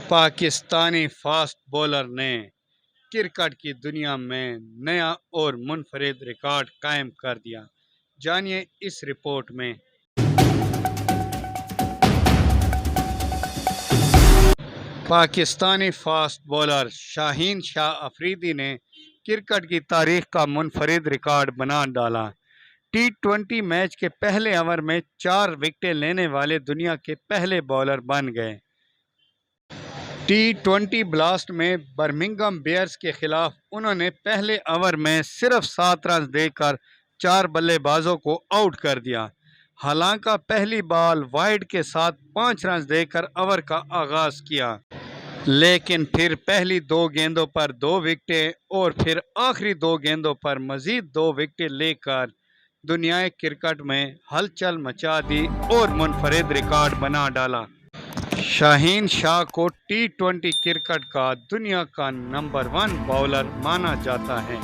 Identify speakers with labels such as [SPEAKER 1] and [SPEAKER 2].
[SPEAKER 1] Pakistani fast bowler نے cricket کی دنیا میں نیا اور منفرد ریکارڈ قائم کر دیا۔ جانیے اس رپورٹ میں۔ پاکستانی فاسٹ بولر شاہین شاہ افریدی نے کرکٹ کی تاریخ کا منفرد ریکارڈ بنا ڈالا۔ ٹی 20 میچ کے پہلے اوور میں 4 وکٹیں لینے والے دنیا کے پہلے بالر بن گئے۔ ٹی 20 بلاسٹ میں برمنگھم بیئرز کے خلاف انہوں نے پہلے اوور میں صرف 7 رنز دے کر 4 بلے بازوں کو آؤٹ کر دیا۔ حالانکہ پہلی بال وائڈ کے ساتھ 5 رنز دے کر اوور کا آغاز کیا، لیکن پھر پہلی 2 گیندوں پر 2 وکٹیں اور پھر آخری 2 گیندوں پر مزید 2 وکٹیں لے کر دنیائے کرکٹ میں ہلچل مچا دی اور منفرد ریکارڈ بنا ڈالا۔ شاہین شاہ کو ٹی 20 کرکٹ کا دنیا کا نمبر 1 باؤلر مانا جاتا ہے۔